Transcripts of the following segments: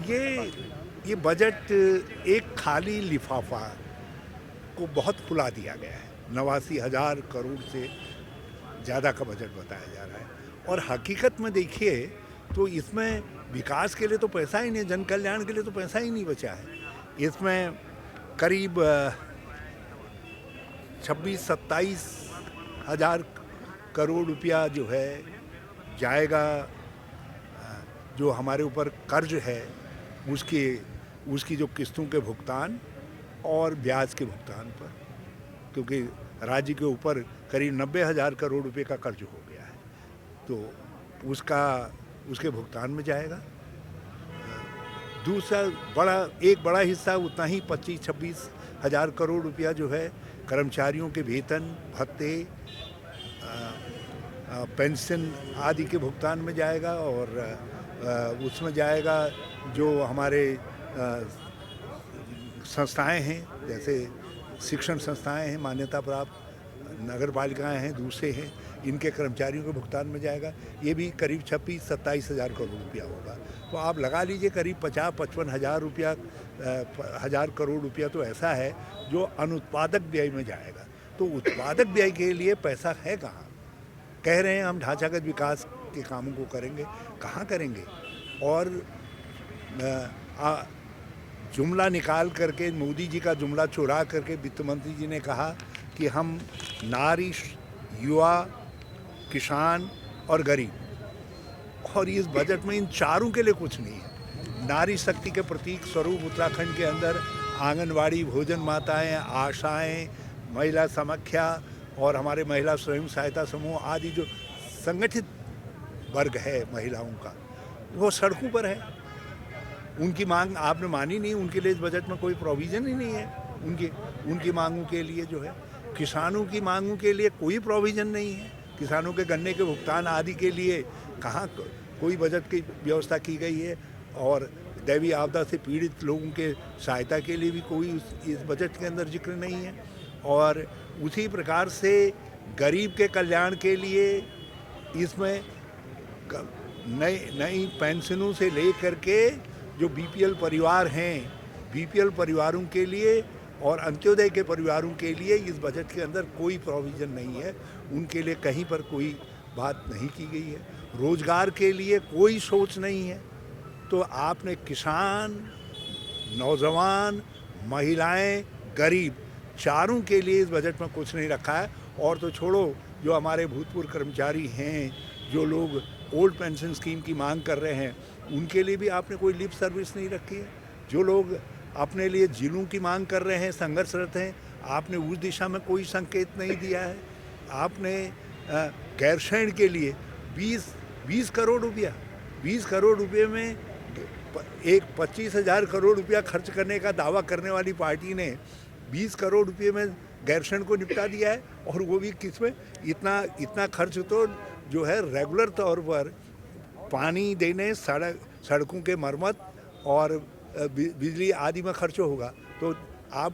ये ये बजट एक खाली लिफाफा को बहुत फुला दिया गया है। 89,000 करोड़ से ज़्यादा का बजट बताया जा रहा है और हकीकत में देखिए तो इसमें विकास के लिए तो पैसा ही नहीं, जन कल्याण के लिए तो पैसा ही नहीं बचा है। इसमें करीब 26-27 हज़ार करोड़ रुपया जो है जाएगा, जो हमारे ऊपर कर्ज है उसकी उसकी जो किस्तों के भुगतान और ब्याज के भुगतान पर, क्योंकि राज्य के ऊपर करीब 90,000 करोड़ रुपए का कर्ज हो गया है, तो उसके भुगतान में जाएगा। दूसरा एक बड़ा हिस्सा उतना ही 25-26 हज़ार करोड़ रुपया जो है कर्मचारियों के वेतन, भत्ते, पेंशन आदि के भुगतान में जाएगा और उसमें जाएगा जो हमारे संस्थाएं हैं, जैसे शिक्षण संस्थाएं हैं, मान्यता प्राप्त नगर पालिकाएँ हैं, दूसरे हैं, इनके कर्मचारियों के भुगतान में जाएगा। ये भी करीब 26-27 हज़ार करोड़ रुपया होगा। तो आप लगा लीजिए करीब 50-55 हज़ार करोड़ रुपया तो ऐसा है जो अनुत्पादक व्यय में जाएगा। तो उत्पादक व्यय के लिए पैसा है कहाँ? कह रहे हैं हम ढांचागत विकास के कामों को करेंगे, कहाँ करेंगे? और जुमला निकाल करके, मोदी जी का जुमला चुरा करके वित्त मंत्री जी ने कहा कि हम नारी, युवा, किसान और गरीब, और इस बजट में इन चारों के लिए कुछ नहीं है। नारी शक्ति के प्रतीक स्वरूप उत्तराखंड के अंदर आंगनवाड़ी, भोजन माताएं, आशाएं, महिला समाख्या और हमारे महिला स्वयं सहायता समूह आदि जो संगठित वर्ग है महिलाओं का, वो सड़कों पर है। उनकी मांग आपने मानी नहीं, उनके लिए इस बजट में कोई प्रोविज़न ही नहीं है। उनकी मांगों के लिए जो है, किसानों की मांगों के लिए कोई प्रोविज़न नहीं है। किसानों के गन्ने के भुगतान आदि के लिए कहाँ कोई बजट की व्यवस्था की गई है, और दैवीय आपदा से पीड़ित लोगों के सहायता के लिए भी कोई इस बजट के अंदर जिक्र नहीं है। और उसी प्रकार से गरीब के कल्याण के लिए इसमें नई पेंशनों से लेकर के जो बीपीएल परिवार हैं, बीपीएल परिवारों के लिए और अंत्योदय के परिवारों के लिए इस बजट के अंदर कोई प्रोविज़न नहीं है। उनके लिए कहीं पर कोई बात नहीं की गई है। रोजगार के लिए कोई सोच नहीं है। तो आपने किसान, नौजवान, महिलाएं, गरीब, चारों के लिए इस बजट में कुछ नहीं रखा है। और तो छोड़ो, जो हमारे भूतपूर्व कर्मचारी हैं, जो लोग ओल्ड पेंशन स्कीम की मांग कर रहे हैं, उनके लिए भी आपने कोई लिप सर्विस नहीं रखी है। जो लोग अपने लिए जिलों की मांग कर रहे हैं, संघर्षरत हैं, आपने उस दिशा में कोई संकेत नहीं दिया है। आपने गैरसैंण के लिए 20 करोड़ रुपये में एक 25,000 करोड़ रुपया खर्च करने का दावा करने वाली पार्टी ने 20 करोड़ रुपये में गैरसैंण को निपटा दिया है। और वो भी किसमें? इतना खर्च तो जो है रेगुलर तौर पर पानी देने, सड़कों के मरम्मत और बिजली आदि में खर्च होगा। तो आप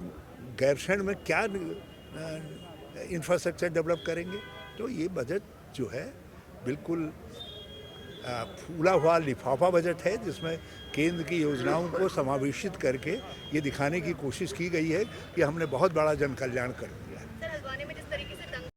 गैरसैंण में क्या इंफ्रास्ट्रक्चर डेवलप करेंगे? तो ये बजट जो है बिल्कुल फूला हुआ लिफाफा बजट है, जिसमें केंद्र की योजनाओं को समावेशित करके ये दिखाने की कोशिश की गई है कि हमने बहुत बड़ा जन कल्याण कर